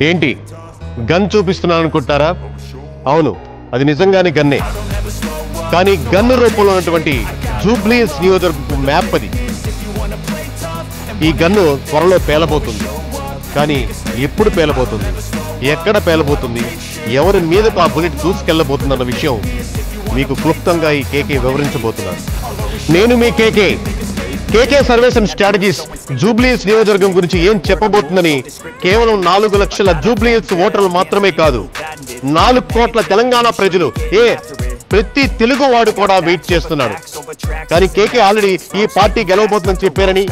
ఏంటి గన్ చూపిస్తున్నాను అనుకుంటారా? అవును, అది నిజంగానే గన్నే. కానీ గన్ను రూపంలో ఉన్నటువంటి జూబ్లీహిల్స్ నియోజకవర్గం మ్యాప్ అది. ఈ గన్ను త్వరలో పేలబోతుంది. కానీ ఎప్పుడు పేలబోతుంది, ఎక్కడ పేలబోతుంది, ఎవరి మీదకు ఆ బుల్లెట్ దూసుకెళ్లబోతుందన్న విషయం మీకు క్లుప్తంగా ఈ కేకే వివరించబోతున్నాను. నేను మీ కేకే సర్వేస్ అండ్ స్ట్రాటజీస్ జూబ్లీహిల్స్ నియోజకవర్గం గురించి ఏం చెప్పబోతుందని కేవలం 4 లక్షల జూబ్లీహిల్స్ ఓటర్లు మాత్రమే కాదు, 4 కోట్ల తెలంగాణ ప్రజలు, ప్రతి తెలుగు వాడు కూడా వెయిట్ చేస్తున్నాడు. కానీ కేకే ఆల్రెడీ ఈ పార్టీ గెలవబోతుందని చెప్పారని,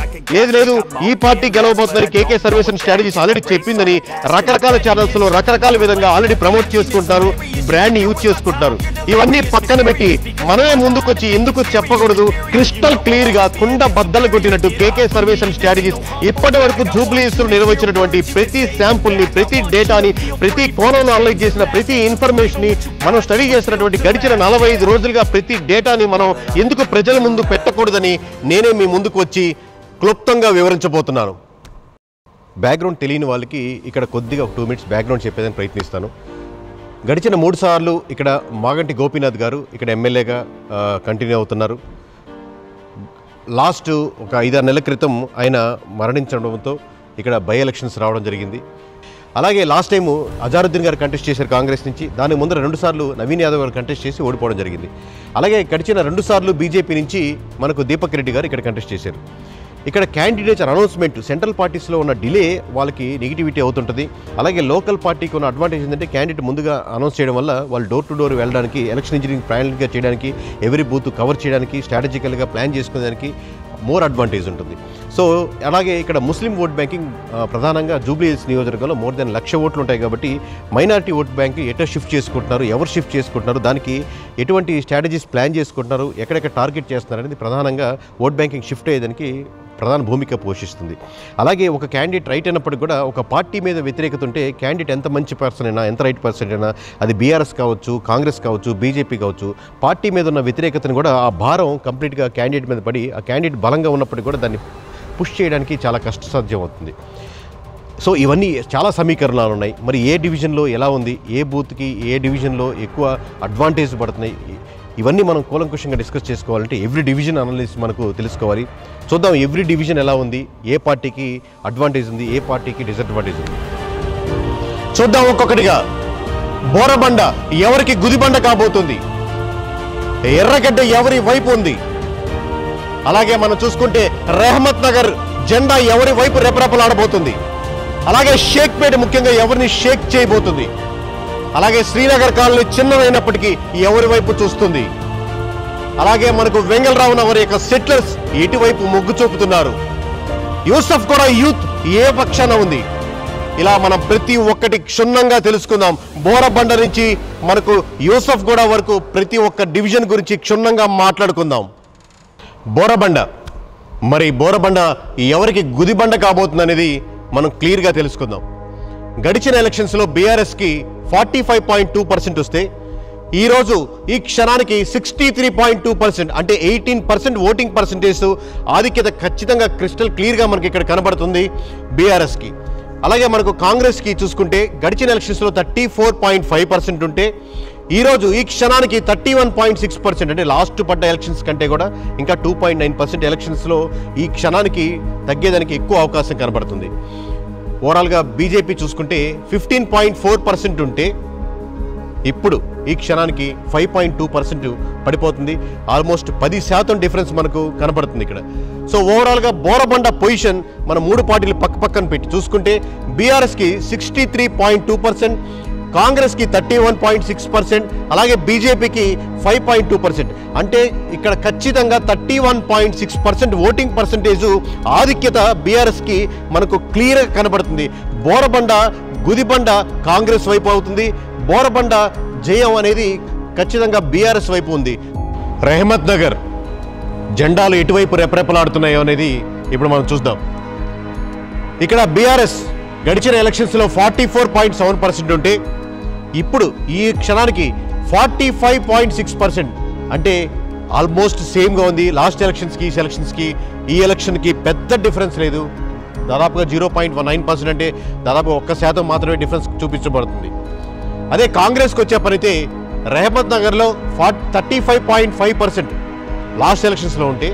లేదు ఈ పార్టీ గెలవబోతుందని KK surveys and strategies already చెప్పిందని రకరకాల ఛానల్స్ లో రకరకాల విధంగా ఆల్రెడీ ప్రమోట్ చేసుకుంటారు, బ్రాండ్ ని యూజ్ చేసుకుంటారు. ఇవన్నీ పక్కన పెట్టి మనమే ముందుకొచ్చి ఎందుకు చెప్పకూడదు? క్రిస్టల్ క్లియర్ గా కుండ బద్దలు కొట్టినట్టు కేకే సర్వేస్ అండ్ స్ట్రాటజీస్ ఇప్పటి వరకు జూబ్లీహిల్స్ లో నిర్వహించినటువంటి ప్రతి శాంపుల్ ని, ప్రతి డేటాని, ప్రతి కోణంలో అనలైజ్ చేసిన ప్రతి ఇన్ఫర్మేషన్ ని మనం స్టడీ చేసినటువంటి గడిచిన 45 రోజులుగా ప్రతి డేటాని మనం ఎందుకు ప్రజల ముందు పెట్టకూడదని నేనే మీ ముందుకు వచ్చి క్లుప్తంగా వివరించబోతున్నాను. బ్యాక్గ్రౌండ్ తెలియని వాళ్ళకి ఇక్కడ కొద్దిగా ఒక 2 మినిట్స్ బ్యాక్గ్రౌండ్ చెప్పేదని ప్రయత్నిస్తాను. గడిచిన 3 సార్లు ఇక్కడ మాగంటి గోపీనాథ్ గారు ఇక్కడ ఎమ్మెల్యేగా కంటిన్యూ అవుతున్నారు. లాస్ట్ ఒక 5-6 నెలల క్రితం ఆయన మరణించడంతో ఇక్కడ బై ఎలక్షన్స్ రావడం జరిగింది. అలాగే లాస్ట్ టైము అజారుద్దీన్ గారు కంటెస్ట్ చేశారు కాంగ్రెస్ నుంచి. దాని ముందర 2 సార్లు నవీన్ యాదవ్ గారు కంటెస్ట్ చేసి ఓడిపోవడం జరిగింది. అలాగే గడిచిన 2 సార్లు బీజేపీ నుంచి మనకు దీపక్ రెడ్డి గారు ఇక్కడ కంటెస్ట్ చేశారు. ఇక్కడ క్యాండిడేట్స్ అనౌన్స్మెంట్ సెంట్రల్ పార్టీస్లో ఉన్న డిలే వాళ్ళకి నెగిటివిటీ అవుతుంటుంది. అలాగే లోకల్ పార్టీకి ఉన్న అడ్వాంటేజ్ ఏంటంటే క్యాండిడేట్ ముందుగా అనౌన్స్ చేయడం వల్ల వాళ్ళు డోర్ టు డోర్ వెళ్ళడానికి, ఎలక్షన్ ఇంజనీరింగ్ ప్లాన్గా చేయడానికి, ఎవరీ బూత్ కవర్ చేయడానికి, స్ట్రాటజికల్గా ప్లాన్ చేసుకునేదానికి మోర్ అడ్వాంటేజ్ ఉంటుంది. సో అలాగే ఇక్కడ ముస్లిం ఓట్ బ్యాంకింగ్ ప్రధానంగా జూబ్లీహిల్స్ నియోజకవర్గంలో మోర్ దెన్ 1,00,000 ఓట్లు ఉంటాయి. కాబట్టి మైనారిటీ ఓట్ బ్యాంక్ ఎటో షిఫ్ట్ చేసుకుంటున్నారు, ఎవరు షిఫ్ట్ చేసుకుంటున్నారు, దానికి ఎటువంటి స్ట్రాటజీస్ ప్లాన్ చేసుకుంటున్నారు, ఎక్కడెక్కడ టార్గెట్ చేస్తున్నారు అనేది ప్రధానంగా ఓట్ బ్యాంకింగ్ షిఫ్ట్ అయ్యేదానికి ప్రధాన భూమిక పోషిస్తుంది. అలాగే ఒక క్యాండిడేట్ రైట్ అయినప్పటికీ కూడా ఒక పార్టీ మీద వ్యతిరేకత ఉంటే క్యాండిడేట్ ఎంత మంచి పర్సన్ అయినా, ఎంత రైట్ పర్సన్ అయినా, అది బీఆర్ఎస్ కావచ్చు, కాంగ్రెస్ కావచ్చు, బీజేపీ కావచ్చు, పార్టీ మీద ఉన్న వ్యతిరేకతను కూడా ఆ భారం కంప్లీట్గా క్యాండిడేట్ మీద పడి ఆ క్యాండిడేట్ బలంగా ఉన్నప్పటికీ కూడా దాన్ని పుష్ చేయడానికి చాలా కష్టసాధ్యం అవుతుంది. సో ఇవన్నీ చాలా సమీకరణాలు ఉన్నాయి. మరి ఏ డివిజన్లో ఎలా ఉంది, ఏ బూత్కి ఏ డివిజన్లో ఎక్కువ అడ్వాంటేజ్ పడుతున్నాయి, ఇవన్నీ మనం కూలంకుషంగా డిస్కస్ చేసుకోవాలంటే ఎవ్రీ డివిజన్ అనలిస్ట్ మనకు తెలుసుకోవాలి. చూద్దాం ఎవ్రీ డివిజన్ ఎలా ఉంది, ఏ పార్టీకి అడ్వాంటేజ్ ఉంది, ఏ పార్టీకి డిసడ్వాంటేజ్ ఉంది. చూద్దాం ఒక్కొక్కటిగా. బోరబండ ఎవరికి గుదిబండ కాబోతుంది, ఎర్రగడ్డ ఎవరి వైపు ఉంది, అలాగే మనం చూసుకుంటే రెహమత్ నగర్ జెండా ఎవరి వైపు రెపరెపలాడబోతుంది, అలాగే షేక్పేట ముఖ్యంగా ఎవరిని షేక్ చేయబోతుంది, అలాగే శ్రీనగర్ కాలనీ చిన్నదైనప్పటికీ ఎవరి వైపు చూస్తుంది, అలాగే మనకు వెంగళరావు నగర్ యొక్క సెటిలర్స్ ఎటువైపు మొగ్గు చూపుతున్నారు, యూసఫ్ కూడా యూత్ ఏ పక్షాన ఉంది. ఇలా మనం ప్రతి ఒక్కటి క్షుణ్ణంగా తెలుసుకుందాం. బోరబండ నుంచి మనకు యూసఫ్ కూడా వరకు ప్రతి ఒక్క డివిజన్ గురించి క్షుణ్ణంగా మాట్లాడుకుందాం. బోరబండ, మరి బోరబండ ఎవరికి గుదిబండ కాబోతుంది అనేది మనం క్లియర్గా తెలుసుకుందాం. గడిచిన ఎలక్షన్స్లో బీఆర్ఎస్కి 45.2% వస్తే ఈరోజు ఈ క్షణానికి 63.2% అంటే 18% ఓటింగ్ పర్సంటేజ్ ఆధిక్యత ఖచ్చితంగా క్రిస్టల్ క్లియర్గా మనకి ఇక్కడ కనబడుతుంది బీఆర్ఎస్కి. అలాగే మనకు కాంగ్రెస్కి చూసుకుంటే గడిచిన ఎలక్షన్స్లో 34.5% ఉంటే ఈరోజు ఈ క్షణానికి 31.6% అంటే లాస్ట్ పడ్డ ఎలక్షన్స్ కంటే కూడా ఇంకా 2.9% ఎలక్షన్స్లో ఈ క్షణానికి తగ్గేదానికి ఎక్కువ అవకాశం కనబడుతుంది. ఓవరాల్గా బీజేపీ చూసుకుంటే 15.4% ఉంటే ఇప్పుడు ఈ క్షణానికి 5.2% పడిపోతుంది. ఆల్మోస్ట్ 10% డిఫరెన్స్ మనకు కనబడుతుంది ఇక్కడ. సో ఓవరాల్గా బోరబండ పొజిషన్ మన 3 పార్టీలు పక్కన పెట్టి చూసుకుంటే బీఆర్ఎస్కి 63.2%, కాంగ్రెస్కి 31.6%, అలాగే బీజేపీకి 5.2%. అంటే ఇక్కడ ఖచ్చితంగా 31.6% ఓటింగ్ పర్సంటేజ్ ఆధిక్యత బీఆర్ఎస్కి మనకు క్లియర్గా కనబడుతుంది. బోరబండ గుదిబండ కాంగ్రెస్ వైపు అవుతుంది. బోరబండ జయం అనేది ఖచ్చితంగా బీఆర్ఎస్ వైపు ఉంది. రెహమత్ నగర్ జెండాలు ఎటువైపు రెపరెపలాడుతున్నాయో అనేది ఇప్పుడు మనం చూద్దాం. ఇక్కడ బీఆర్ఎస్ గడిచిన ఎలక్షన్స్లో 44.7% ఉంటే ఇప్పుడు ఈ క్షణానికి 45.6% అంటే ఆల్మోస్ట్ సేమ్గా ఉంది. లాస్ట్ ఎలక్షన్స్కి ఈ ఎలక్షన్కి పెద్ద డిఫరెన్స్ లేదు. దాదాపుగా 0.19% అంటే దాదాపు 1% మాత్రమే డిఫరెన్స్ చూపించబడుతుంది. అదే కాంగ్రెస్కి వచ్చే పనితే రెహమత్ నగర్లో 35.5% లాస్ట్ ఎలక్షన్స్లో ఉంటే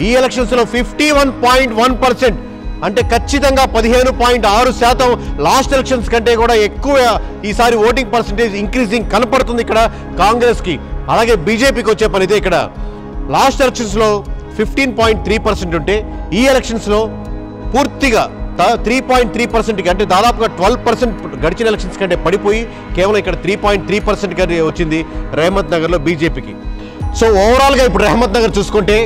ఈ ఎలక్షన్స్లో 51.1%, అంటే ఖచ్చితంగా 15.6% లాస్ట్ ఎలక్షన్స్ కంటే కూడా ఎక్కువ ఈసారి ఓటింగ్ పర్సంటేజ్ ఇంక్రీజింగ్ కనపడుతుంది ఇక్కడ కాంగ్రెస్కి. అలాగే బీజేపీకి వచ్చే పనితే ఇక్కడ లాస్ట్ ఎలక్షన్స్లో 15.3% ఉంటే ఈ ఎలక్షన్స్లో పూర్తిగా 3.3%కి, అంటే దాదాపుగా 12% గడిచిన ఎలక్షన్స్ కంటే పడిపోయి కేవలం ఇక్కడ 3.3% వచ్చింది రెహమత్ నగర్లో బీజేపీకి. సో ఓవరాల్గా ఇప్పుడు రెహమత్ నగర్ చూసుకుంటే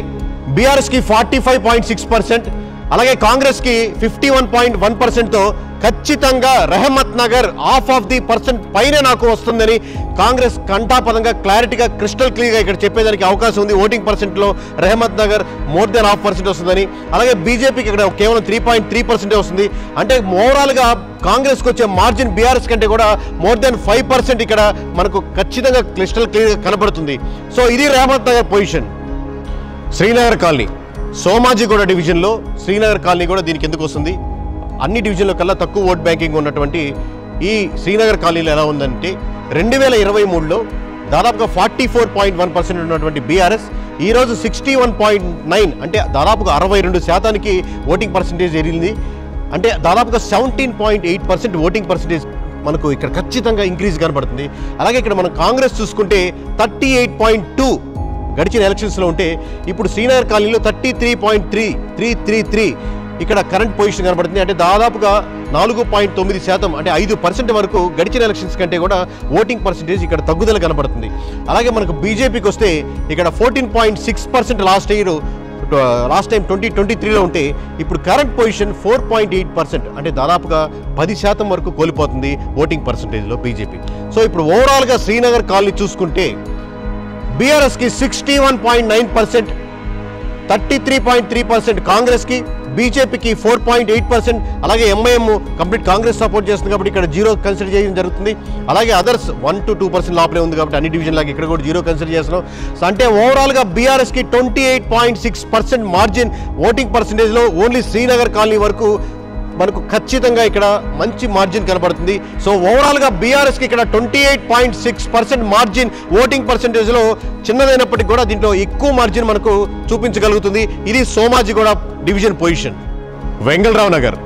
బీఆర్ఎస్కి 45.6%, అలాగే కాంగ్రెస్కి 51.1%తో ఖచ్చితంగా రెహమత్ నగర్ %% పైన నాకు వస్తుందని కాంగ్రెస్ కంఠాపదంగా క్లారిటీగా క్రిస్టల్ క్లియర్గా ఇక్కడ చెప్పేదానికి అవకాశం ఉంది. ఓటింగ్ పర్సెంట్లో రెహమత్ నగర్ మోర్ దెన్ ½ % వస్తుందని, అలాగే బీజేపీకి ఇక్కడ కేవలం 3.3% వస్తుంది. అంటే ఓవరాల్గా కాంగ్రెస్కి వచ్చే మార్జిన్ బీఆర్ఎస్ కంటే కూడా మోర్ దెన్ 5% ఇక్కడ మనకు ఖచ్చితంగా క్రిస్టల్ క్లియర్గా కనబడుతుంది. సో ఇది రెహమత్ నగర్ పొజిషన్. శ్రీనగర్ కాలనీ, సోమాజిగూడ డివిజన్లో శ్రీనగర్ కాలనీ కూడా దీనికి ఎందుకు వస్తుంది? అన్ని డివిజన్ల కల్లా తక్కువ ఓట్ బ్యాంకింగ్ ఉన్నటువంటి ఈ శ్రీనగర్ కాలనీలో ఎలా ఉందంటే 2023లో దాదాపుగా 44.1% ఉన్నటువంటి బీఆర్ఎస్ ఈరోజు 61.9, అంటే దాదాపుగా 62% ఓటింగ్ పర్సంటేజ్ ఎరిగింది. అంటే దాదాపుగా 17.8% ఓటింగ్ పర్సంటేజ్ మనకు ఇక్కడ ఖచ్చితంగా ఇంక్రీజ్ కనబడుతుంది. అలాగే ఇక్కడ మనం కాంగ్రెస్ చూసుకుంటే 38.2 గడిచిన ఎలక్షన్స్లో ఉంటే ఇప్పుడు శ్రీనగర్ కాలనీలో 33.333 ఇక్కడ కరెంట్ పొజిషన్ కనబడుతుంది. అంటే దాదాపుగా 4.9%, అంటే 5% వరకు గడిచిన ఎలక్షన్స్ కంటే కూడా ఓటింగ్ పర్సంటేజ్ ఇక్కడ తగ్గుదల కనబడుతుంది. అలాగే మనకు బీజేపీకి వస్తే ఇక్కడ 14.6% లాస్ట్ టైం 2023లో ఉంటే ఇప్పుడు కరెంట్ పొజిషన్ 4.8%, అంటే దాదాపుగా 10% వరకు కోల్పోతుంది ఓటింగ్ పర్సంటేజ్లో బీజేపీ. సో ఇప్పుడు ఓవరాల్గా శ్రీనగర్ కాలనీ చూసుకుంటే బీఆర్ఎస్కి 61.9%, 33.3% కాంగ్రెస్కి, బీజేపీకి 4.8%, అలాగే ఎంఐఎం కంప్లీట్ కాంగ్రెస్ సపోర్ట్ చేస్తుంది కాబట్టి ఇక్కడ 0 కన్సిడర్ చేయడం జరుగుతుంది. అలాగే అదర్స్ 1 to 2% లోపలే ఉంది కాబట్టి అన్ని డివిజన్ లాగా ఇక్కడ కూడా 0 కన్సిడర్ చేస్తున్నాం. సో అంటే ఓవరాల్గా బీఆర్ఎస్కి 28.6% మార్జిన్ ఓటింగ్ పర్సంటేజ్లో ఓన్లీ శ్రీనగర్ కాలనీ వరకు మనకు ఖచ్చితంగా ఇక్కడ మంచి మార్జిన్ కనబడుతుంది. సో ఓవరాల్గా బీఆర్ఎస్కి ఇక్కడ 28.6% మార్జిన్ ఓటింగ్ పర్సంటేజ్లో చిన్నదైనప్పటికీ కూడా దీంట్లో ఎక్కువ మార్జిన్ మనకు చూపించగలుగుతుంది. ఇది సోమాజిగూడ డివిజన్ పొజిషన్. వెంగళరావు నగర్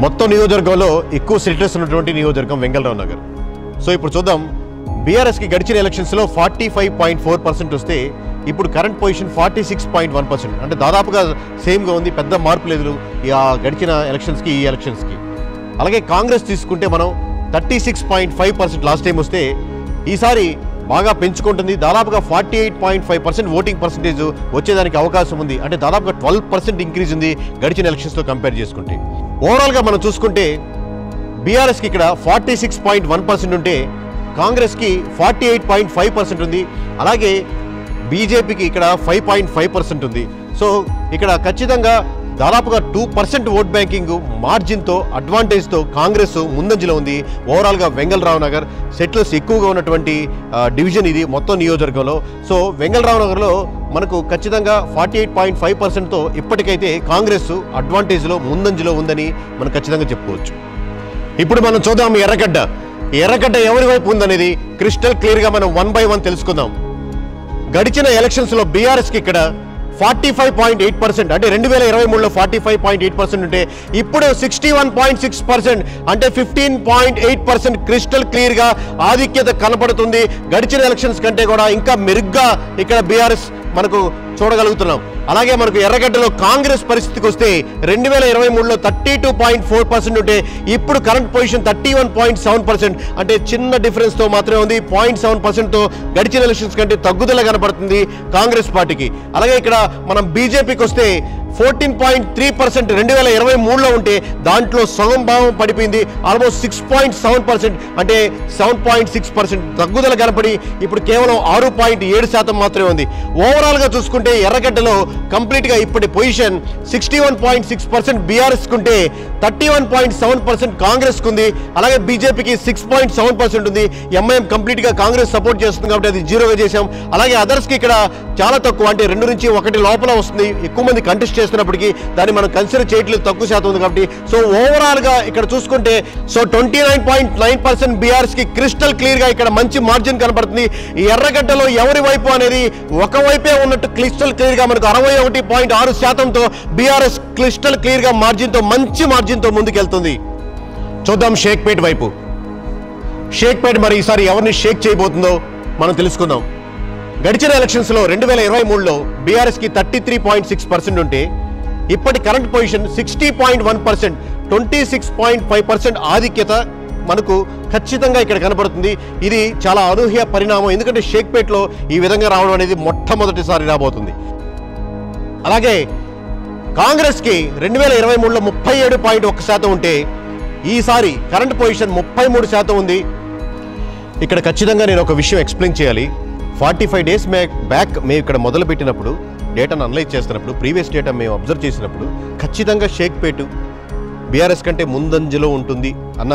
మొత్తం నియోజకవర్గంలో ఎక్కువ సెటిల్స్ ఉన్నటువంటి నియోజకవర్గం వెంగళరావు నగర్. సో ఇప్పుడు చూద్దాం, బీఆర్ఎస్కి గడిచిన ఎలక్షన్స్లో 45.4% వస్తే ఇప్పుడు కరెంట్ పొజిషన్ 46.1%, అంటే దాదాపుగా సేమ్గా ఉంది, పెద్ద మార్పు లేదు గడిచిన ఎలక్షన్స్కి ఈ ఎలక్షన్స్కి. అలాగే కాంగ్రెస్ తీసుకుంటే మనం 36.5% లాస్ట్ టైం వస్తే ఈసారి బాగా పెంచుకుంటుంది. దాదాపుగా 48.5% ఓటింగ్ పర్సంటేజ్ వచ్చేదానికి అవకాశం ఉంది. అంటే దాదాపుగా 12% ఇంక్రీజ్ ఉంది గడిచిన ఎలక్షన్స్తో కంపేర్ చేసుకుంటే. ఓవరాల్గా మనం చూసుకుంటే బీఆర్ఎస్కి ఇక్కడ 46.1% ఉంటే కాంగ్రెస్కి 48.5% ఉంది. అలాగే బీజేపీకి ఇక్కడ 5.5% ఉంది. సో ఇక్కడ ఖచ్చితంగా దాదాపుగా 2% ఓట్ బ్యాంకింగ్ మార్జిన్తో అడ్వాంటేజ్తో కాంగ్రెస్ ముందంజలో ఉంది. ఓవరాల్గా వెంగళరావు నగర్ సెటిల్స్ ఎక్కువగా ఉన్నటువంటి డివిజన్ ఇది మొత్తం నియోజకవర్గంలో. సో వెంగళరావు నగర్లో మనకు ఖచ్చితంగా 48.5%తో ఇప్పటికైతే కాంగ్రెస్ అడ్వాంటేజ్లో ముందంజలో ఉందని మనం ఖచ్చితంగా చెప్పుకోవచ్చు. ఇప్పుడు మనం చూద్దాం ఎర్రగడ్డ ఎవరి వైపు ఉందనేది క్రిస్టల్ క్లియర్గా మనం 1 by 1 తెలుసుకుందాం. గడిచిన ఎలక్షన్స్లో బీఆర్ఎస్కి ఇక్కడ 45.8%, అంటే 2023లో 45.8% ఉంటే ఇప్పుడు 61.6%, అంటే 15.8% క్రిస్టల్ క్లియర్గా ఆధిక్యత కనపడుతుంది. గడిచిన ఎలక్షన్స్ కంటే కూడా ఇంకా మెరుగ్గా ఇక్కడ బీఆర్ఎస్ మనకు చూడగలుగుతున్నాం. అలాగే మనకు ఎర్రగడ్డలో కాంగ్రెస్ పరిస్థితికి వస్తే 2023లో 32.4% ఉంటే ఇప్పుడు కరెంట్ పొజిషన్ 31.7%, అంటే చిన్న డిఫరెన్స్తో మాత్రమే ఉంది. 0.7%తో గడిచిన ఎలక్షన్స్ కంటే తగ్గుదల కనపడుతుంది కాంగ్రెస్ పార్టీకి. అలాగే ఇక్కడ మనం బీజేపీకి వస్తే 14.3% 2023లో ఉంటే దాంట్లో సగం భాగం పడిపోయింది. ఆల్మోస్ట్ 6.7%, అంటే 7.6% తగ్గుదల కనపడి ఇప్పుడు కేవలం 6.7% మాత్రమే ఉంది. ఓవరాల్గా చూసుకుంటే ఎర్రగడ్డలో కంప్లీట్గా ఇప్పటి పొజిషన్ 61.6% బీఆర్ఎస్కి ఉంటే 31.7% కాంగ్రెస్కి ఉంది. అలాగే బీజేపీకి 6.7% ఉంది. ఎంఐఎం కంప్లీట్గా కాంగ్రెస్ సపోర్ట్ చేస్తుంది కాబట్టి అది జీరోగా చేశాం. అలాగే అదర్స్కి ఇక్కడ చాలా తక్కువ, అంటే 2 నుంచి 1 లోపల వస్తుంది. ఎక్కువ మంది కంటెస్ట్ చేస్తున్నప్పటికీ దాన్ని మనం కన్సిడర్ చేయట్లేదు, తక్కువ శాతం ఉంది కాబట్టి. సో ఓవరాల్గా ఇక్కడ చూసుకుంటే 29.9% బీఆర్ఎస్కి క్రిస్టల్ క్లియర్గా ఇక్కడ మంచి మార్జిన్ కనపడుతుంది. ఈ ఎర్రగడ్డలో ఎవరి వైపు అనేది ఒకవైపే ఉన్నట్టు క్రిస్టల్ క్లియర్గా మనకు 61.6%తో బీఆర్ఎస్ క్రిస్టల్ క్లియర్గా మార్జిన్తో, మంచి మార్జిన్తో ముందుకెళ్తుంది. చూద్దాం షేక్పేట్ వైపు. షేక్పేట్ మరి ఈసారి ఎవరిని షేక్ చేయబోతుందో మనం తెలుసుకుందాం. గడిచిన ఎలక్షన్స్లో 2023లో బీఆర్ఎస్కి 33.6% ఉంటే ఇప్పటి కరెంట్ పొజిషన్ 60.1%, 26.5% ఆధిక్యత మనకు ఖచ్చితంగా ఇక్కడ కనబడుతుంది. ఇది చాలా అనూహ్య పరిణామం, ఎందుకంటే షేక్పేట్లో ఈ విధంగా రావడం అనేది మొట్టమొదటిసారి రాబోతుంది. అలాగే కాంగ్రెస్కి 2023లో 37.1% ఉంటే ఈసారి కరెంట్ పొజిషన్ 33% ఉంది. ఇక్కడ ఖచ్చితంగా నేను ఒక విషయం ఎక్స్ప్లెయిన్ చేయాలి. 45 డేస్ బ్యాక్ మేము ఇక్కడ మొదలుపెట్టినప్పుడు డేటాను అనలైజ్ చేస్తున్నప్పుడు, ప్రీవియస్ డేటా మేము అబ్జర్వ్ చేసినప్పుడు ఖచ్చితంగా షేక్పేట్ బీఆర్ఎస్ కంటే ముందంజలో ఉంటుంది అన్న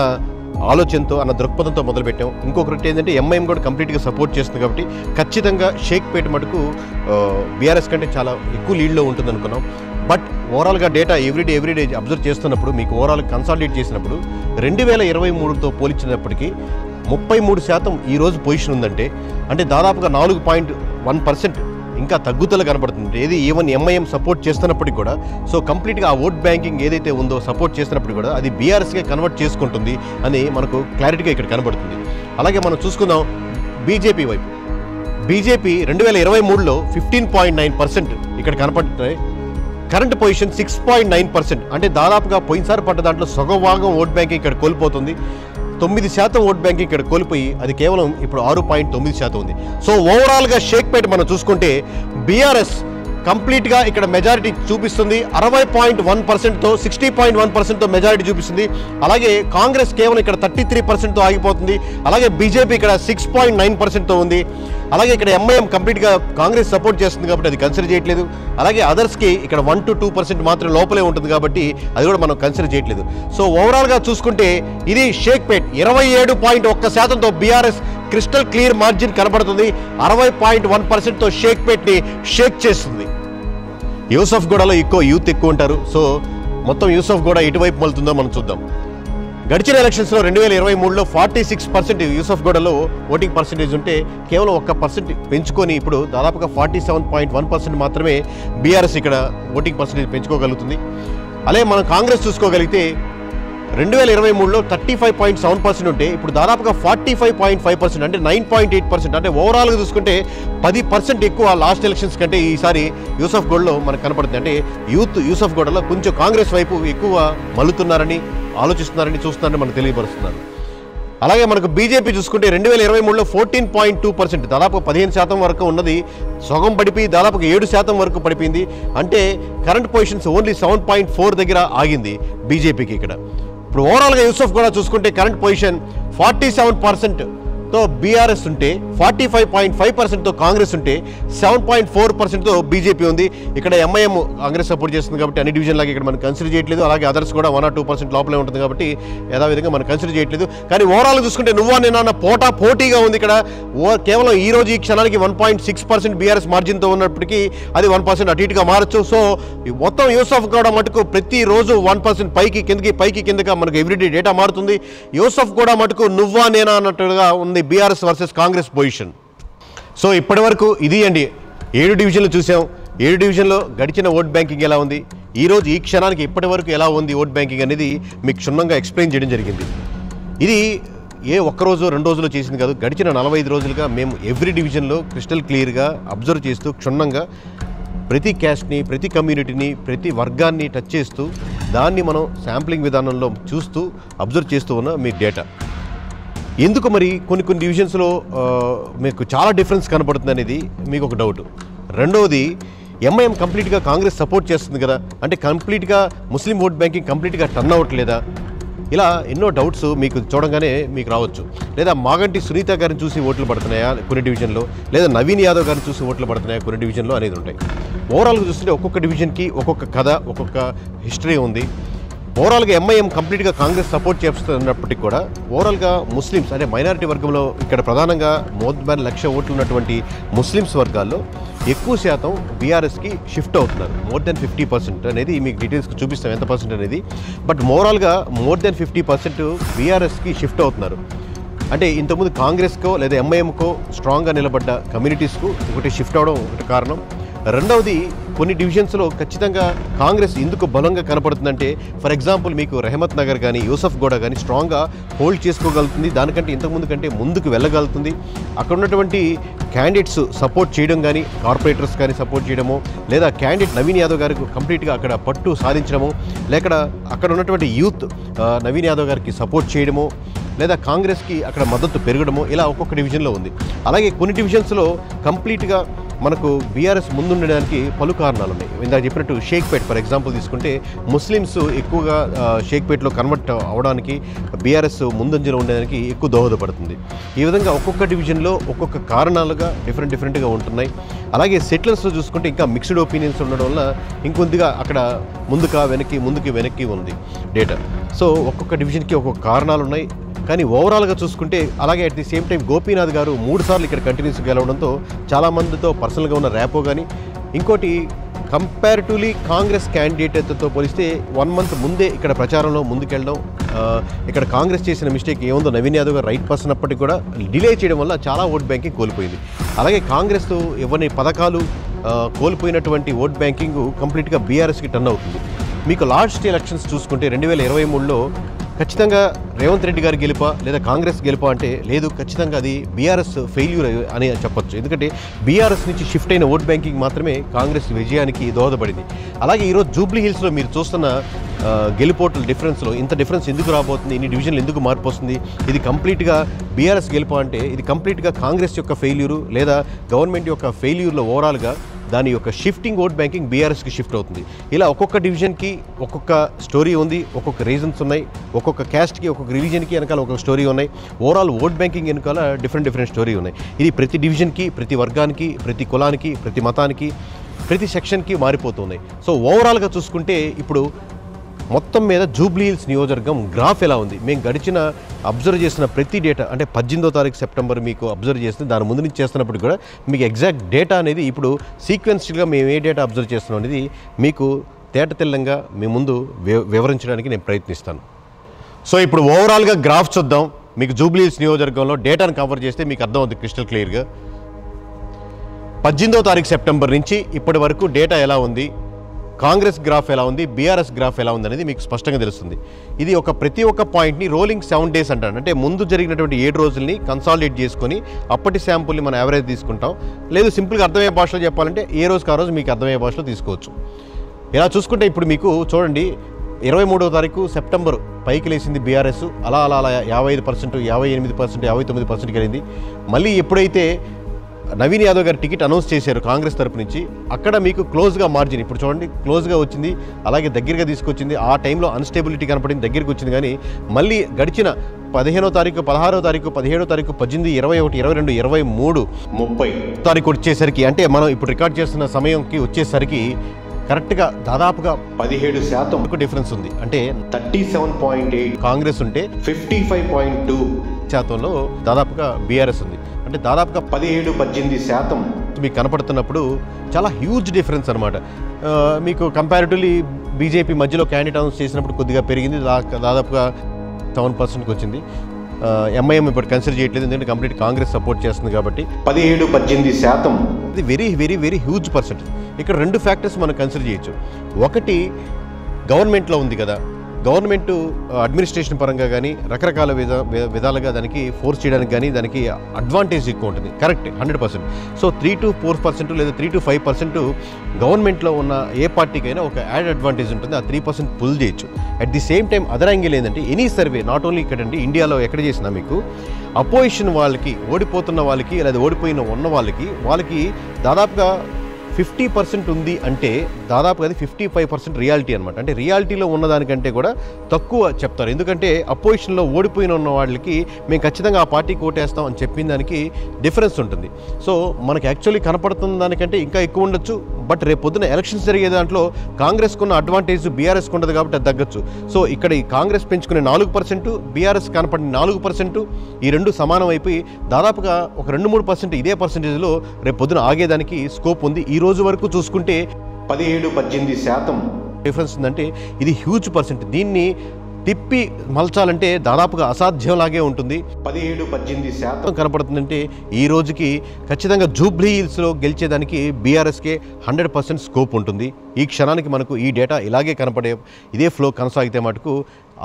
ఆలోచనతో, అన్న దృక్పథంతో మొదలుపెట్టాం. ఇంకొకటి ఏంటంటే ఎంఐఎం కూడా కంప్లీట్గా సపోర్ట్ చేస్తుంది కాబట్టి ఖచ్చితంగా షేక్పేట్ మటుకు బీఆర్ఎస్ కంటే చాలా ఎక్కువ లీడ్లో ఉంటుంది అనుకున్నాం. బట్ ఓవరాల్గా డేటా ఎవ్రీడే అబ్జర్వ్ చేస్తున్నప్పుడు, మీకు ఓవరాల్ కన్సాలిడేట్ చేసినప్పుడు 2023తో పోల్చినప్పటికీ 33% ఈరోజు పొజిషన్ ఉందంటే, అంటే దాదాపుగా 4.1% ఇంకా తగ్గుదల కనబడుతుంది. ఏది ఈవెన్ ఎంఐఎం సపోర్ట్ చేస్తున్నప్పటికీ కూడా. సో కంప్లీట్గా ఆ ఓట్ బ్యాంకింగ్ ఏదైతే ఉందో సపోర్ట్ చేస్తున్నప్పుడు కూడా అది బీఆర్ఎస్గా కన్వర్ట్ చేసుకుంటుంది అని మనకు క్లారిటీగా ఇక్కడ కనబడుతుంది. అలాగే మనం చూసుకుందాం బీజేపీ వైపు. బీజేపీ 2023లో 15.9% ఇక్కడ కనపడుతున్నాయి. కరెంట్ పొజిషన్ 6.9%, అంటే దాదాపుగా పోయినసారి పడ్డ దాంట్లో సగం భాగం ఓట్ బ్యాంకింగ్ ఇక్కడ కోల్పోతుంది. 9% ఓట్ బ్యాంకింగ్ ఇక్కడ కోల్పోయి అది కేవలం ఇప్పుడు 6.9% ఉంది. సో ఓవరాల్గా షేక్పేట్ మనం చూసుకుంటే బీఆర్ఎస్ కంప్లీట్గా ఇక్కడ మెజారిటీ చూపిస్తుంది. 60.1%తో 60.1%తో మెజారిటీ చూపిస్తుంది. అలాగే కాంగ్రెస్ కేవలం ఇక్కడ 33%తో ఆగిపోతుంది. అలాగే బీజేపీ ఇక్కడ 6.9%తో ఉంది. అలాగే ఇక్కడ ఎంఐఎం కంప్లీట్గా కాంగ్రెస్ సపోర్ట్ చేస్తుంది కాబట్టి అది కన్సిడర్ చేయట్లేదు. అలాగే అదర్స్కి ఇక్కడ 1 to 2% మాత్రం లోపలే ఉంటుంది కాబట్టి అది కూడా మనం కన్సిడర్ చేయట్లేదు. సో ఓవరాల్గా చూసుకుంటే ఇది షేక్పేట్ 27.1%తో బీఆర్ఎస్ క్రిస్టల్ క్లియర్ మార్జిన్ కనబడుతుంది. 60.1%తో షేక్పేట్ని షేక్ చేస్తుంది. యూసఫ్గూడలో యూత్ ఎక్కువ ఉంటారు. సో మొత్తం యూసఫ్గూడ ఎటువైపు మలుతుందో మనం చూద్దాం. గడిచిన ఎలక్షన్స్లో 2023లో 46% యూసఫ్గూడలో ఓటింగ్ పర్సెంటేజ్ ఉంటే కేవలం 1% పెంచుకొని ఇప్పుడు దాదాపుగా 47.1% మాత్రమే బీఆర్ఎస్ ఇక్కడ ఓటింగ్ పర్సెంటేజ్ పెంచుకోగలుగుతుంది. అలాగే మనం కాంగ్రెస్ చూసుకోగలిగితే 2023లో 35.7% ఉంటే ఇప్పుడు దాదాపుగా 45.5%, అంటే 9.8%, అంటే ఓవరాల్గా చూసుకుంటే 10% ఎక్కువ లాస్ట్ ఎలక్షన్స్ కంటే ఈసారి యూసఫ్గూడలో మనకు కనపడుతుంది. అంటే యూసఫ్గూడలో కొంచెం కాంగ్రెస్ వైపు ఎక్కువ మలుతున్నారని, ఆలోచిస్తున్నారని, చూస్తున్నారని మనకు తెలియపరుస్తున్నారు. అలాగే మనకు బీజేపీ చూసుకుంటే 2023లో 14.2%, దాదాపు 15% వరకు ఉన్నది సగం పడిపోయి దాదాపుగా 7% వరకు పడిపోయింది. అంటే కరెంట్ పొజిషన్స్ ఓన్లీ 7.4 దగ్గర ఆగింది బీజేపీకి ఇక్కడ. ఇప్పుడు ఓవరాల్గా యూసఫ్గూడ చూసుకుంటే కరెంట్ పొజిషన్ 47%తో బీఆర్ఎస్ ఉంటే 45.5%తో కాంగ్రెస్ ఉంటే 7.4%తో బీజేపీ ఉంది. ఇక్కడ ఎంఐఎం కాంగ్రెస్ సపోర్ట్ చేస్తుంది కాబట్టి అన్ని డివిజన్ లాగా ఇక్కడ మనం కన్సిడర్ చేయట్లేదు. అలాగే అదర్స్ కూడా 1 or 2% లోపలే ఉంటుంది కాబట్టి యథావిధంగా మనం కన్సిడర్ చేయట్లేదు. కానీ ఓవరాల్గా చూసుకుంటే నువ్వా నేనా పోటీగా ఉంది ఇక్కడ. కేవలం ఈ రోజు ఈ క్షణానికి 1.6% బీఆర్ఎస్ మార్జిన్తో ఉన్నప్పటికీ అది 1% అటు ఇటుగా మారచ్చు. సో మొత్తం యూసఫ్గూడ మటుకు ప్రతిరోజు 1% పైకి కిందగా మనకు ఎవ్రీడే డేటా మారుతుంది. యూసఫ్గూడ మటుకు నువ్వా నేనా అన్నట్టుగా ఉంది BRS versus Congress position. So ఇప్పటి వరకు ఇది అండి, 7 డివిజన్లు చూసాం. 7 డివిజన్లో గడిచిన ఓట్ బ్యాంకింగ్ ఎలా ఉంది, ఈరోజు ఈ క్షణానికి ఇప్పటి వరకు ఎలా ఉంది ఓట్ బ్యాంకింగ్ అనేది మీకు క్షుణ్ణంగా ఎక్స్ప్లెయిన్ చేయడం జరిగింది. ఇది ఒక్కరోజు 2 రోజులు చేసింది కాదు, గడిచిన 45 రోజులుగా మేము ఎవ్రీ డివిజన్లో క్రిస్టల్ క్లియర్గా అబ్జర్వ్ చేస్తూ క్షుణ్ణంగా ప్రతి క్యాస్ట్ని, ప్రతి కమ్యూనిటీని, ప్రతి వర్గాన్ని టచ్ చేస్తూ దాన్ని మనం శాంప్లింగ్ విధానంలో చూస్తూ అబ్జర్వ్ చేస్తూ ఉన్న మీ డేటా. ఎందుకు మరి కొన్ని డివిజన్స్లో మీకు చాలా డిఫరెన్స్ కనపడుతుంది అనేది మీకు ఒక డౌట్. రెండవది, ఎంఐఎం కంప్లీట్గా కాంగ్రెస్ సపోర్ట్ చేస్తుంది కదా, అంటే కంప్లీట్గా ముస్లిం ఓట్ బ్యాంకింగ్ కంప్లీట్గా టర్న్ అవ్వట్లేదా? ఇలా ఎన్నో డౌట్స్ మీకు చూడంగానే మీకు రావచ్చు. లేదా మాగంటి సునీత గారిని చూసి ఓట్లు పడుతున్నాయా కొన్ని డివిజన్లో, లేదా నవీన్ యాదవ్ గారిని చూసి ఓట్లు పడుతున్నాయా కొన్ని డివిజన్లో అనేది ఉంటాయి. ఓవరాల్గా చూస్తుంటే ఒక్కొక్క డివిజన్కి ఒక్కొక్క కథ, ఒక్కొక్క హిస్టరీ ఉంది. ఓవరాల్గా ఎంఐఎం కంప్లీట్గా కాంగ్రెస్ సపోర్ట్ చేస్తున్నప్పటికీ కూడా ఓవరాల్గా ముస్లిమ్స్ అంటే మైనారిటీ వర్గంలో ఇక్కడ ప్రధానంగా మోర్ దాన్ 1,00,000 ఓట్లు ఉన్నటువంటి ముస్లిమ్స్ వర్గాల్లో ఎక్కువ శాతం బీఆర్ఎస్కి షిఫ్ట్ అవుతున్నారు. మోర్ దెన్ 50% అనేది మీకు డీటెయిల్స్కి చూపిస్తాం ఎంత పర్సెంట్ అనేది. బట్ ఓవరాల్గా మోర్ దెన్ 50% బీఆర్ఎస్కి షిఫ్ట్ అవుతున్నారు. అంటే ఇంతకుముందు కాంగ్రెస్కో లేదా ఎంఐఎంకో స్ట్రాంగ్గా నిలబడ్డ కమ్యూనిటీస్కు ఒకటి షిఫ్ట్ అవడం ఒకటి కారణం. రెండవది కొన్ని డివిజన్స్లో ఖచ్చితంగా కాంగ్రెస్ ఎందుకు బలంగా కనపడుతుందంటే, ఫర్ ఎగ్జాంపుల్ మీకు రెహమత్ నగర్ కానీ యూసఫ్ గూడ కానీ స్ట్రాంగ్గా హోల్డ్ చేసుకోగలుగుతుంది. దానికంటే ఇంతకుముందు కంటే ముందుకు వెళ్ళగలుగుతుంది. అక్కడ ఉన్నటువంటి క్యాండిడేట్స్ సపోర్ట్ చేయడం కానీ, కార్పొరేటర్స్ కానీ సపోర్ట్ చేయడము, లేదా క్యాండిడేట్ నవీన్ యాదవ్ గారికి కంప్లీట్గా అక్కడ పట్టు సాధించడము, లేక అక్కడ ఉన్నటువంటి యూత్ నవీన్ యాదవ్ గారికి సపోర్ట్ చేయడము, లేదా కాంగ్రెస్కి అక్కడ మద్దతు పెరగడము, ఇలా ఒక్కొక్క డివిజన్లో ఉంది. అలాగే కొన్ని డివిజన్స్లో కంప్లీట్గా మనకు బీఆర్ఎస్ ముందుండడానికి పలు కారణాలు ఉన్నాయి. ఇందాక చెప్పినట్టు షేక్పేట్ ఫర్ ఎగ్జాంపుల్ తీసుకుంటే ముస్లిమ్స్ ఎక్కువగా షేక్పేట్లో కన్వర్ట్ అవడానికి బీఆర్ఎస్ ముందంజలో ఉండడానికి ఎక్కువ దోహదపడుతుంది. ఈ విధంగా ఒక్కొక్క డివిజన్లో ఒక్కొక్క కారణాలుగా డిఫరెంట్గా ఉంటున్నాయి. అలాగే సెటిలర్స్లో చూసుకుంటే ఇంకా మిక్స్డ్ ఒపీనియన్స్ ఉండడం వల్ల ఇంకొద్దిగా అక్కడ ముందుకి వెనక్కి ఉంది డేటా. సో ఒక్కొక్క డివిజన్కి ఒక్కొక్క కారణాలు ఉన్నాయి. కానీ ఓవరాల్గా చూసుకుంటే అలాగే at the same time Gopinath గారు 3 సార్లు ఇక్కడ కంటిన్యూస్గా గెలవడంతో చాలామందితో పర్సనల్గా ఉన్న ర్యాపో కానీ, ఇంకోటి కంపారిటివ్లీ కాంగ్రెస్ క్యాండిడేట్తో పోలిస్తే 1 మంత్ ముందే ఇక్కడ ప్రచారంలో ముందుకెళ్ళడం, ఇక్కడ కాంగ్రెస్ చేసిన మిస్టేక్ ఏముందో నవీన్ యాదవ్ గారు రైట్ పర్సన్ అప్పటికి కూడా డిలే చేయడం వల్ల చాలా ఓట్ బ్యాంకింగ్ కోల్పోయింది. అలాగే కాంగ్రెస్ ఇవ్వని పథకాలు కోల్పోయినటువంటి ఓట్ బ్యాంకింగ్ కంప్లీట్గా బీఆర్ఎస్కి టర్న్ అవుతుంది. మీకు లాస్ట్ ఎలక్షన్స్ చూసుకుంటే 2023లో ఖచ్చితంగా రేవంత్ రెడ్డి గారి గెలుపా లేదా కాంగ్రెస్ గెలుపా అంటే లేదు, ఖచ్చితంగా అది బీఆర్ఎస్ ఫెయిల్యూర్ అని చెప్పొచ్చు. ఎందుకంటే బీఆర్ఎస్ నుంచి షిఫ్ట్ అయిన ఓట్ బ్యాంకింగ్ మాత్రమే కాంగ్రెస్ విజయానికి దోహదపడింది. అలాగే ఈరోజు జూబ్లీ హిల్స్లో మీరు చూస్తున్న గెలుపోట్ల డిఫరెన్స్లో ఇంత డిఫరెన్స్ ఎందుకు రాబోతుంది, ఇన్ని డివిజన్లు ఎందుకు మార్పు వస్తుంది, ఇది కంప్లీట్గా బీఆర్ఎస్ గెలుపా అంటే ఇది కంప్లీట్గా కాంగ్రెస్ యొక్క ఫెయిల్యూరు లేదా గవర్నమెంట్ యొక్క ఫెయిల్యూర్లో ఓవరాల్గా దాని యొక్క షిఫ్టింగ్ ఓట్ బ్యాంకింగ్ బీఆర్ఎస్కి షిఫ్ట్ అవుతుంది. ఇలా ఒక్కొక్క డివిజన్కి ఒక్కొక్క స్టోరీ ఉంది, ఒక్కొక్క రీజన్స్ ఉన్నాయి, ఒక్కొక్క క్యాస్ట్కి ఒక్కొక్క రిలీజన్కి వెనకాల ఒక్కొక్క స్టోరీ ఉన్నాయి. ఓవరాల్ ఓట్ బ్యాంకింగ్ వెనకాల డిఫరెంట్ స్టోరీ ఉన్నాయి. ఇది ప్రతి డివిజన్కి, ప్రతి వర్గానికి, ప్రతి కులానికి, ప్రతి మతానికి, ప్రతి సెక్షన్కి మారిపోతున్నాయి. సో ఓవరాల్గా చూసుకుంటే ఇప్పుడు మొత్తం మీద జూబ్లీ హిల్స్ నియోజకవర్గం గ్రాఫ్ ఎలా ఉంది, మేము గడిచిన అబ్జర్వ్ చేసిన ప్రతి డేటా అంటే 18వ తారీఖు సెప్టెంబర్ మీకు అబ్జర్వ్ చేస్తే దాని ముందు నుంచి చేస్తున్నప్పుడు కూడా మీకు ఎగ్జాక్ట్ డేటా అనేది ఇప్పుడు సీక్వెన్స్గా మేము ఏ డేటా అబ్జర్వ్ చేస్తున్నాం అనేది మీకు తేటతెల్లంగా మీ ముందు వివరించడానికి నేను ప్రయత్నిస్తాను. సో ఇప్పుడు ఓవరాల్గా గ్రాఫ్ చూద్దాం. మీకు జూబ్లీ హిల్స్ నియోజకవర్గంలో డేటాను కవర్ చేస్తే మీకు అర్థం అవుతుంది క్రిస్టల్ క్లియర్గా. 18వ తారీఖు సెప్టెంబర్ నుంచి ఇప్పటి వరకు డేటా ఎలా ఉంది, కాంగ్రెస్ గ్రాఫ్ ఎలా ఉంది, బీఆర్ఎస్ గ్రాఫ్ ఎలా ఉంది అనేది మీకు స్పష్టంగా తెలుస్తుంది. ఇది ప్రతి ఒక్క పాయింట్ని రోలింగ్ 7 days అంటారు. అంటే ముందు జరిగినటువంటి 7 రోజుల్ని కన్సాలిడేట్ చేసుకొని అప్పటి శాంపుల్ని మనం యావరేజ్ తీసుకుంటాం. లేదు సింపుల్గా అర్థమయ్యే భాషలో చెప్పాలంటే ఏ రోజుకి ఆ రోజు మీకు అర్థమయ్యే భాషలో తీసుకోవచ్చు. ఇలా చూసుకుంటే ఇప్పుడు మీకు చూడండి 23వ తారీఖు సెప్టెంబర్ పైకి లేచింది బీఆర్ఎస్, అలా 55%, 58%, 59% కలిగింది. మళ్ళీ ఎప్పుడైతే నవీన్ యాదవ్ గారు టికెట్ అనౌన్స్ చేశారు కాంగ్రెస్ తరపు నుంచి, అక్కడ మీకు క్లోజ్గా మార్జిన్ ఇప్పుడు చూడండి క్లోజ్గా వచ్చింది, అలాగే దగ్గరగా తీసుకొచ్చింది. ఆ టైంలో అన్స్టేబిలిటీ కనపడింది, దగ్గరికి వచ్చింది. కానీ మళ్ళీ గడిచిన 15వ తారీఖు, 16వ తారీఖు, 17వ తారీఖు, 18, 21, 22, 23, 30 తారీఖు వచ్చేసరికి, అంటే మనం ఇప్పుడు రికార్డ్ చేస్తున్న సమయంకి వచ్చేసరికి కరెక్ట్గా దాదాపుగా 17% డిఫరెన్స్ ఉంది. అంటే 37.8 కాంగ్రెస్ ఉంటే 55.2% దాదాపుగా బీఆర్ఎస్ ఉంది. అంటే దాదాపుగా 17-18% మీకు కనపడుతున్నప్పుడు చాలా హ్యూజ్ డిఫరెన్స్ అనమాట. మీకు కంపారిటివ్లీ బీజేపీ మధ్యలో క్యాండిడేట్ అనౌన్స్ చేసినప్పుడు కొద్దిగా పెరిగింది, దాదాపుగా 7%కి వచ్చింది. ఎంఐఎం ఇప్పుడు కన్సిడర్ చేయట్లేదు, ఎందుకంటే కంప్లీట్ కాంగ్రెస్ సపోర్ట్ చేస్తుంది కాబట్టి 17-18% ఇది వెరీ హ్యూజ్ పర్సెంటేజ్. ఇక్కడ 2 ఫ్యాక్టర్స్ మనం కన్సిడర్ చేయొచ్చు. ఒకటి గవర్నమెంట్లో ఉంది కదా, గవర్నమెంట్ అడ్మినిస్ట్రేషన్ పరంగా కానీ రకరకాల విధాలుగా దానికి ఫోర్స్ చేయడానికి కానీ దానికి అడ్వాంటేజ్ ఎక్కువ ఉంటుంది. కరెక్ట్ 100%. సో 3-4% లేదా 3-5% గవర్నమెంట్లో ఉన్న ఏ పార్టీకైనా ఒక యాడ్ అడ్వాంటేజ్ ఉంటుంది. ఆ 3% పుల్ చేయొచ్చు. At the same time other angle ఏంటంటే ఎనీ సర్వే నాట్ ఓన్లీ ఇక్కడండి, ఇండియాలో ఎక్కడ చేసినా మీకు అపోజిషన్ వాళ్ళకి, ఓడిపోతున్న వాళ్ళకి లేదా ఓడిపోయిన ఉన్న వాళ్ళకి దాదాపుగా 50% ఉంది అంటే దాదాపు అది 55% రియాలిటీ అనమాట. అంటే రియాలిటీలో ఉన్నదానికంటే కూడా తక్కువ చెప్తారు. ఎందుకంటే అపోజిషన్లో ఓడిపోయిన ఉన్న వాళ్ళకి మేము ఖచ్చితంగా ఆ పార్టీకి ఓటేస్తాం అని చెప్పిన దానికి డిఫరెన్స్ ఉంటుంది. సో మనకి యాక్చువల్లీ కనపడుతున్న దానికంటే ఇంకా ఎక్కువ ఉండొచ్చు. బట్ రేపు పొద్దున ఎలక్షన్స్ జరిగే దాంట్లో కాంగ్రెస్కున్న అడ్వాంటేజ్ బీఆర్ఎస్కి ఉండదు కాబట్టి అది తగ్గచ్చు. సో ఇక్కడ ఈ కాంగ్రెస్ పెంచుకునే 4%, బీఆర్ఎస్ కనపడిన 4%, ఈ రెండు సమానం అయిపోయి దాదాపుగా ఒక 2-3% ఇదే పర్సెంటేజ్లో రేపు పొద్దున ఆగేదానికి స్కోప్ ఉంది. ఈ రోజు వరకు చూసుకుంటే 17-18% డిఫరెన్స్ ఉందంటే ఇది హ్యూజ్ పర్సెంట్. దీన్ని తిప్పి మలచాలంటే దాదాపుగా అసాధ్యంలాగే ఉంటుంది. 17-18% కనపడుతుందంటే ఈ రోజుకి ఖచ్చితంగా జూబ్లీ హిల్స్లో గెలిచేదానికి బీఆర్ఎస్కే 100% స్కోప్ ఉంటుంది. ఈ క్షణానికి మనకు ఈ డేటా ఇలాగే కనపడే ఇదే ఫ్లో కొనసాగితే మటుకు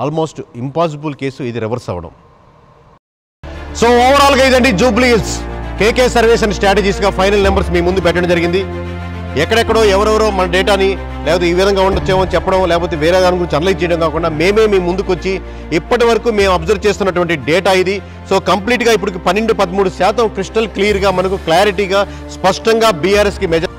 ఆల్మోస్ట్ ఇంపాసిబుల్ కేసు ఇది రివర్స్ అవ్వడం. సో ఓవరాల్గా ఇదండి Jubilee Hills KK surveys and స్ట్రాటజీస్గా ఫైనల్ నెంబర్స్ మీ ముందు పెట్టడం జరిగింది. ఎక్కడెక్కడో ఎవరెవరో మన డేటాని లేకపోతే ఈ విధంగా ఉండొచ్చేమో చెప్పడం, లేకపోతే వేరే దాని గురించి అనలైజ్ చేయడం కాకుండా మేమే మీ ముందుకు వచ్చి ఇప్పటి వరకు మేము అబ్జర్వ్ చేస్తున్నటువంటి డేటా ఇది. సో కంప్లీట్గా ఇప్పుడు 12-13% క్రిస్టల్ క్లియర్గా మనకు క్లారిటీగా స్పష్టంగా బీఆర్ఎస్కి మెజార్.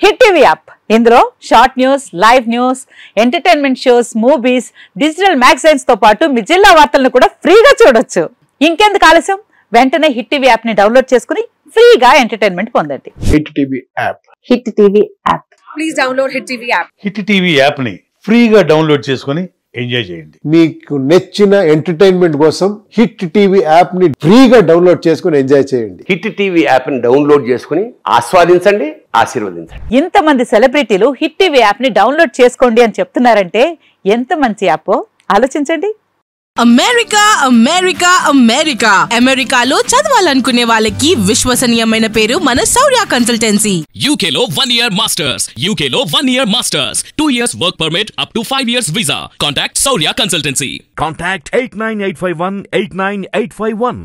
హిట్ టీవీ యాప్, ఇందులో short news, live news, entertainment shows, movies, digital magazines తో పాటు మీ జిల్లా వార్తలను కూడా ఫ్రీగా చూడొచ్చు. ఇంకెందుకు ఆలస్యం, వెంటనే హిట్ టీవీ యాప్ ని డౌన్లోడ్ చేసుకుని ఫ్రీగా ఎంటర్టైన్మెంట్ పొందండి. Hit TV app. Hit TV app. Please download hit TV app. Hit TV app ని ఫ్రీగా డౌన్లోడ్ చేసుకుని ఎంజాయ్ చేయండి. మీకు నచ్చిన ఎంటర్టైన్మెంట్ కోసం హిట్ టీవీ యాప్ ని ఫ్రీగా డౌన్లోడ్ చేసుకుని ఎంజాయ్ చేయండి. హిట్ టీవీ యాప్ ని డౌన్లోడ్ చేసుకుని ఆస్వాదించండి, ఆశీర్వదించండి. ఇంతమంది సెలబ్రిటీలు హిట్ టీవీ యాప్ ని డౌన్లోడ్ చేసుకోండి అని చెప్తున్నారంటే ఎంత మంచి యాప్ ఆలోచించండి. అమెరికా అమెరికా అమెరికా అమెరికాలో చదవాలనుకునే వాళ్ళకి విశ్వసనీయమైన పేరు మన శౌర్య కన్సల్టెన్సీ. UK లో 1 year masters, UK లో 1 year masters, 2 years work permit up to 5 years visa. Contact Saurya Consultancy. Contact 89851 89851.